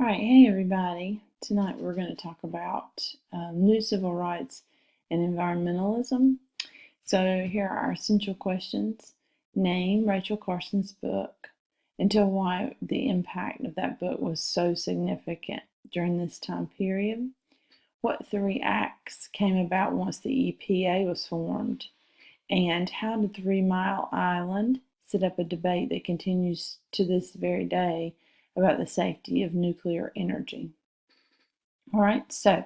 All right, hey everybody. Tonight we're going to talk about new civil rights and environmentalism. So here are our essential questions. Name Rachel Carson's book and tell why the impact of that book was so significant during this time period. What three acts came about once the EPA was formed? And how did 3 Mile Island set up a debate that continues to this very day about the safety of nuclear energy? All right, so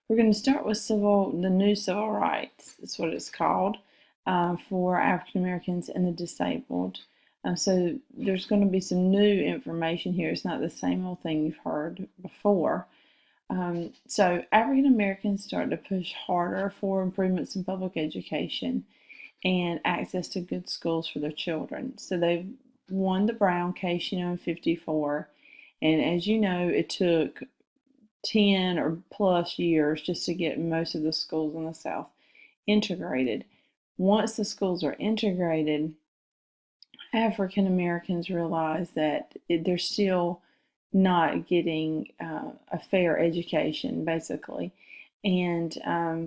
we're going to start with the new civil rights. That's what it's called for African Americans and the disabled. So there's going to be some new information here. It's not the same old thing you've heard before. So African Americans started to push harder for improvements in public education and access to good schools for their children. So they won the Brown case, in 54. And as you know, it took 10 or plus years just to get most of the schools in the South integrated. Once the schools are integrated, African Americans realize that they're still not getting a fair education, basically. And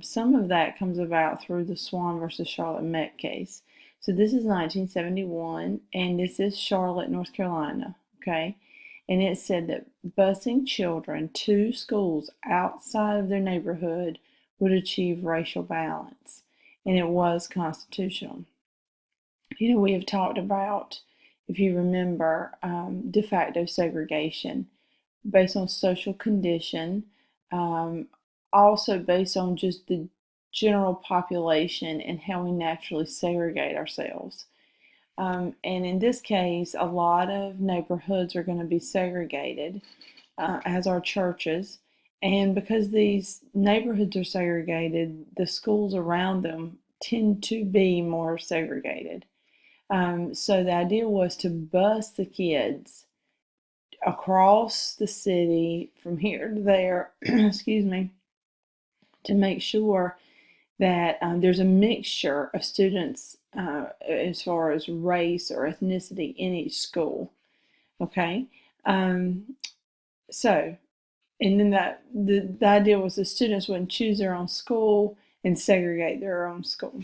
some of that comes about through the Swan versus Charlotte Met case. So this is 1971, and this is Charlotte, North Carolina, okay? And it said that busing children to schools outside of their neighborhood would achieve racial balance, and it was constitutional. We have talked about, if you remember, de facto segregation based on social condition, also based on just the general population and how we naturally segregate ourselves. And in this case, a lot of neighborhoods are going to be segregated, as are churches. And because these neighborhoods are segregated, the schools around them tend to be more segregated. So the idea was to bus the kids across the city from here to there, excuse me, to make sure that there's a mixture of students as far as race or ethnicity in each school. Okay, so and then the idea was the students wouldn't choose their own school and segregate their own school.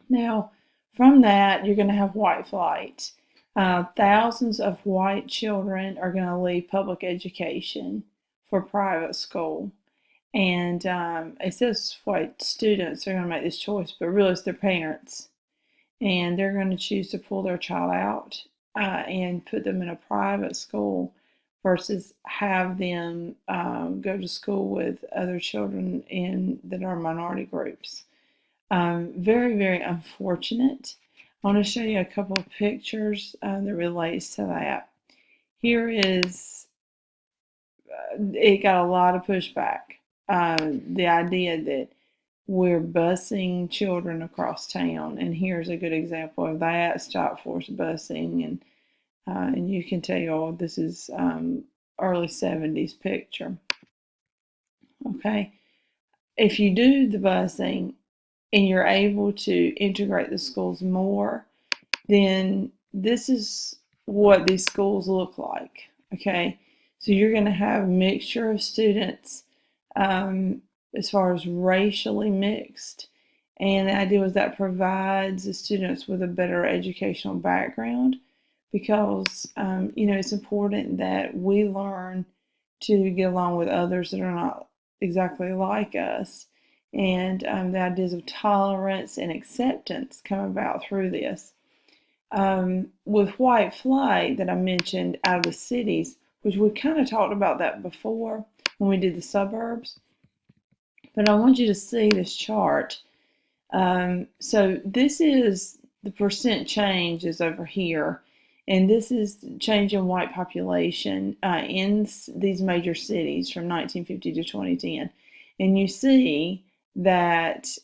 Now, from that, you're going to have white flight. Thousands of white children are going to leave public education for private school. And it says white students are going to make this choice, but really it's their parents. And they're going to choose to pull their child out and put them in a private school versus have them go to school with other children that are minority groups. Very, very unfortunate. I want to show you a couple of pictures that relates to that. Here is, it got a lot of pushback. The idea that we're busing children across town, and here's a good example of that: stop force busing, and you can tell this is early 70s picture. Okay, if you do the busing and you're able to integrate the schools more, then this is what these schools look like. Okay, so you're going to have a mixture of students as far as racially mixed, and the idea was that provides the students with a better educational background because it's important that we learn to get along with others that are not exactly like us, and the ideas of tolerance and acceptance come about through this. With white flight that I mentioned out of the cities, which we kind of talked about that before when we did the suburbs, but I want you to see this chart. So this is the percent change is over here, and this is change in white population in these major cities from 1950 to 2010. And you see that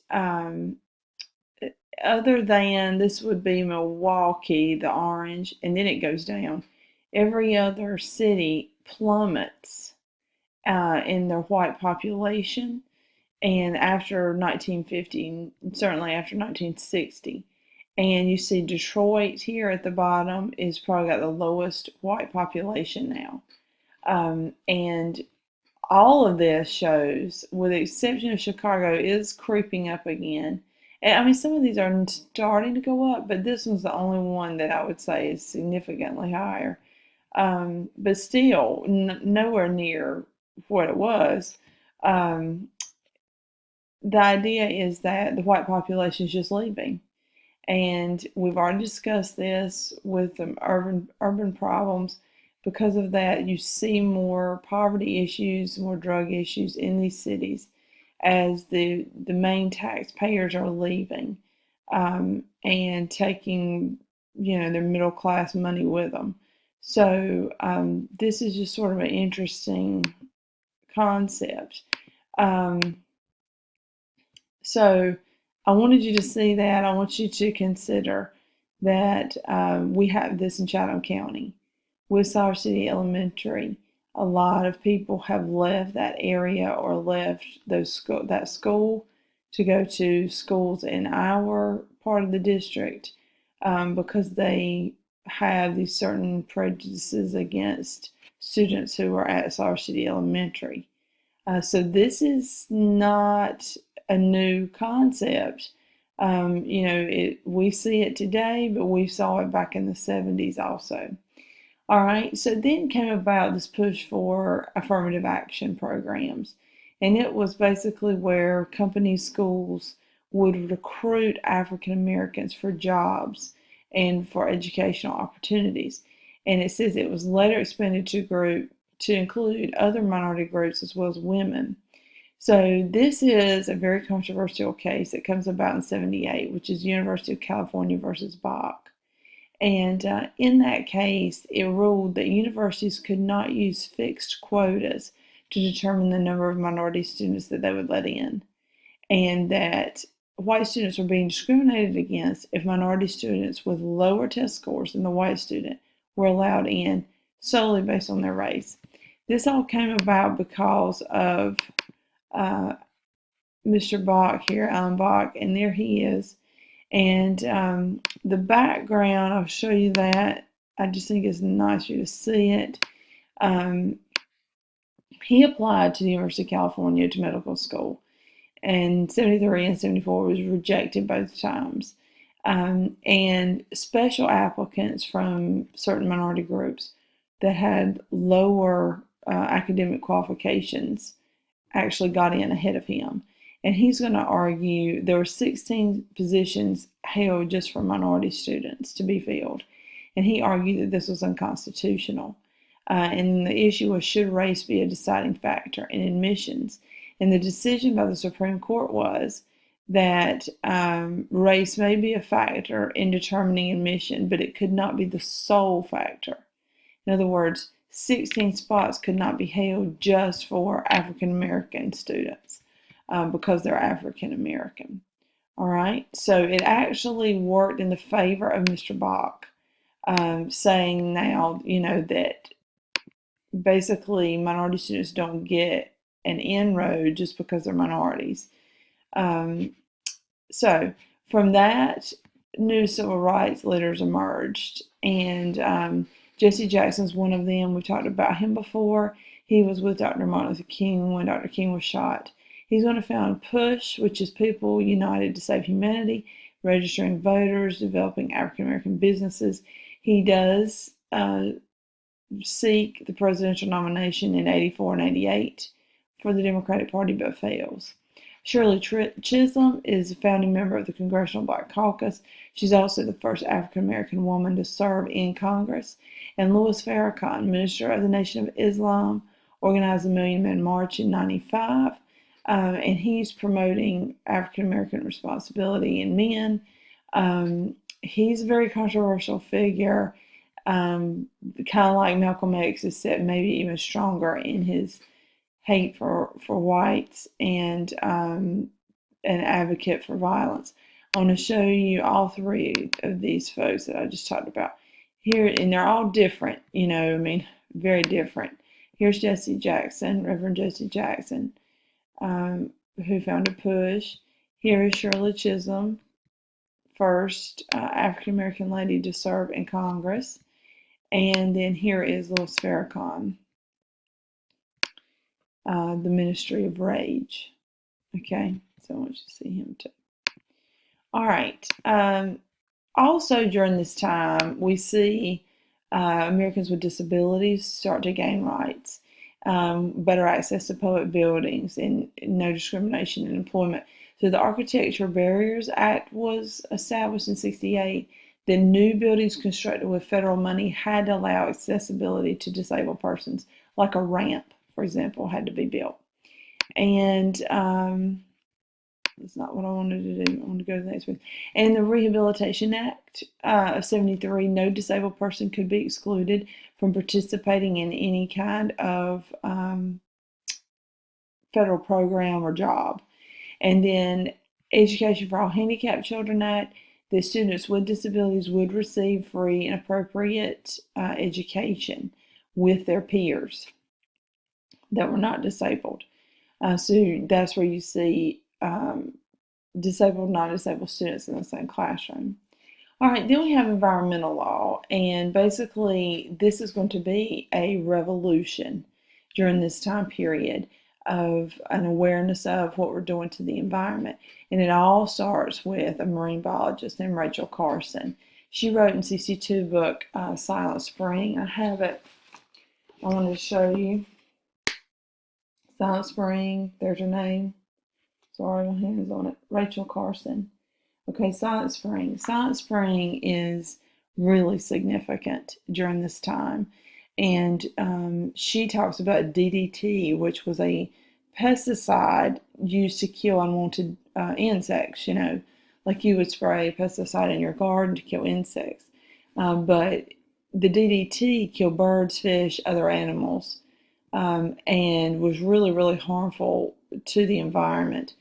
other than this would be Milwaukee, the orange, and then it goes down. Every other city plummets in their white population, and after 1950, certainly after 1960. And you see Detroit here at the bottom is probably got the lowest white population now. And all of this shows, with the exception of Chicago, is creeping up again. And I mean, some of these are starting to go up, but this one's the only one that I would say is significantly higher. But still, nowhere near what it was. Um, the idea is that the white population is just leaving. And we've already discussed this with the urban problems. Because of that, you see more poverty issues, more drug issues in these cities as the main taxpayers are leaving, and taking, their middle class money with them. So this is just sort of an interesting concept. Um, so I wanted you to see that. I want you to consider that we have this in Chatham County with Star City Elementary. A lot of people have left that area or left that school to go to schools in our part of the district, because they have these certain prejudices against students who are at Star City Elementary. So this is not a new concept. We see it today, but we saw it back in the 70s also. All right, so then came about this push for affirmative action programs. And it was basically where company schools would recruit African Americans for jobs and for educational opportunities. And it says it was later expanded to include other minority groups as well as women. So this is a very controversial case that comes about in 78, which is University of California versus Bach. And in that case, it ruled that universities could not use fixed quotas to determine the number of minority students that they would let in, and that white students were being discriminated against if minority students with lower test scores than the white student were allowed in solely based on their race. This all came about because of Mr. Bach here, Alan Bach, and there he is. And the background, I'll show you that. I just think it's nice for you to see it. He applied to the University of California to medical school, and 73 and 74 was rejected both times. And special applicants from certain minority groups that had lower academic qualifications actually got in ahead of him. And he's going to argue there were 16 positions held just for minority students to be filled. And he argued that this was unconstitutional. And the issue was, should race be a deciding factor in admissions? And the decision by the Supreme Court was that race may be a factor in determining admission, but it could not be the sole factor. In other words, 16 spots could not be held just for African American students because they're African American. All right, so it actually worked in the favor of Mr. Bach, saying now, that basically minority students don't get an inroad just because they're minorities. So from that, new civil rights leaders emerged, and Jesse Jackson's one of them. We talked about him before. He was with Dr. Martin Luther King when Dr. King was shot. He's going to found PUSH, which is People United to Save Humanity, registering voters, developing African American businesses. He does seek the presidential nomination in 84 and 88 for the Democratic Party, but fails. Shirley Chisholm is a founding member of the Congressional Black Caucus. She's also the first African American woman to serve in Congress. And Louis Farrakhan, minister of the Nation of Islam, organized the Million Man March in 95. And he's promoting African American responsibility in men. He's a very controversial figure, kind of like Malcolm X, except maybe even stronger in his hate for whites, and an advocate for violence. I want to show you all three of these folks that I just talked about here, and they're all different, very different. Here's Jesse Jackson, Reverend Jesse Jackson, who founded PUSH. Here is Shirley Chisholm, first African American lady to serve in Congress. And then here is Louis Farrakhan. the ministry of rage. Okay, so I want you to see him too. All right. Also during this time, we see Americans with disabilities start to gain rights, better access to public buildings, and no discrimination in employment. So the Architecture Barriers Act was established in '68. The new buildings constructed with federal money had to allow accessibility to disabled persons, like a ramp, for example, had to be built. And that's not what I wanted to do. I want to go to the next one. And the Rehabilitation Act of '73, no disabled person could be excluded from participating in any kind of federal program or job. And then Education for All Handicapped Children Act, the students with disabilities would receive free and appropriate education with their peers that were not disabled. So that's where you see disabled, non-disabled students in the same classroom. All right, then we have environmental law, and basically this is going to be a revolution during this time period of an awareness of what we're doing to the environment. And it all starts with a marine biologist named Rachel Carson. She wrote in '62 book, Silent Spring. I have it. I wanted to show you. Silent Spring, there's her name. Sorry, my hand is on it. Rachel Carson. Okay, Silent Spring. Silent Spring is really significant during this time. And she talks about DDT, which was a pesticide used to kill unwanted insects, like you would spray a pesticide in your garden to kill insects. But the DDT killed birds, fish, other animals, and was really, really harmful to the environment.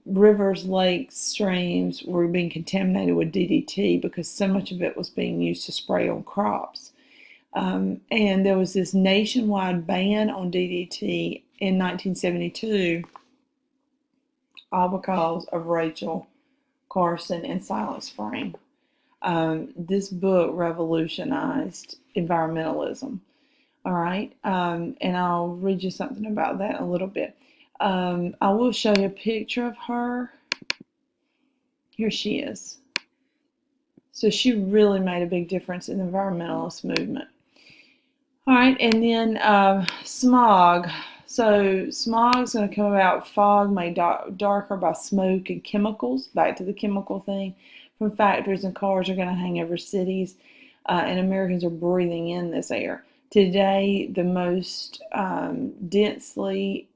Rivers, lakes, streams were being contaminated with DDT because so much of it was being used to spray on crops. And there was this nationwide ban on DDT in 1972, all because of Rachel Carson and Silent Spring. This book revolutionized environmentalism. All right, and I'll read you something about that in a little bit. I will show you a picture of her. Here she is. So she really made a big difference in the environmentalist movement. All right, and then smog. So smog is going to come about, fog made darker by smoke and chemicals, back to the chemical thing, from factories and cars are going to hang over cities, and Americans are breathing in this air. Today, the most densely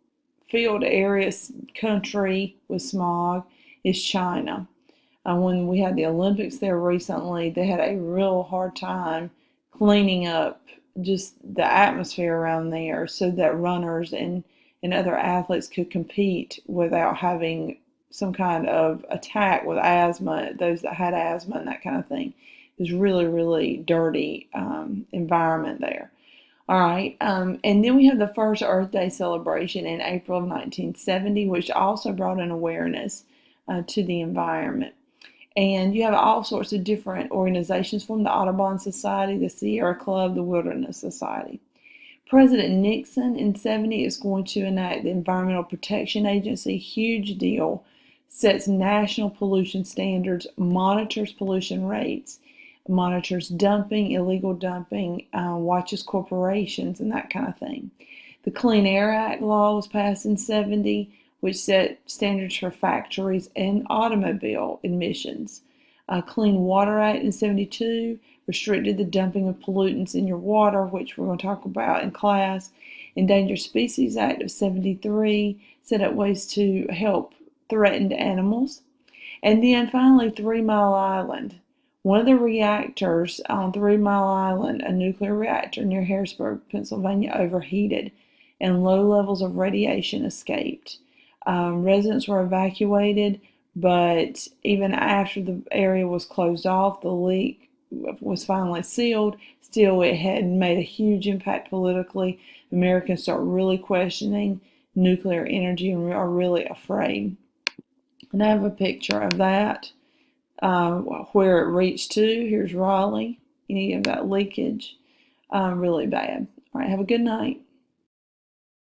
filled areas country with smog is China. When we had the Olympics there recently, they had a real hard time cleaning up just the atmosphere around there so that runners and other athletes could compete without having some kind of attack with asthma, those that had asthma and that kind of thing. It was really, really dirty environment there. All right, and then we have the first Earth Day celebration in April of 1970, which also brought an awareness to the environment. And you have all sorts of different organizations from the Audubon Society, the Sierra Club, the Wilderness Society. President Nixon in '70 is going to enact the Environmental Protection Agency, huge deal, sets national pollution standards, monitors pollution rates, monitors dumping, illegal dumping, watches corporations and that kind of thing. The Clean Air Act law was passed in '70, which set standards for factories and automobile emissions. Clean Water Act in '72 restricted the dumping of pollutants in your water, which we're going to talk about in class. Endangered Species Act of '73 set up ways to help threatened animals. And then finally, 3 Mile Island. One of the reactors on 3 Mile Island, a nuclear reactor near Harrisburg, Pennsylvania, overheated and low levels of radiation escaped. Residents were evacuated, but even after the area was closed off, the leak was finally sealed. Still, it had made a huge impact politically. Americans start really questioning nuclear energy and are really afraid. And I have a picture of that, where it reached to. Here's Raleigh. You have that leakage. Really bad. All right, have a good night.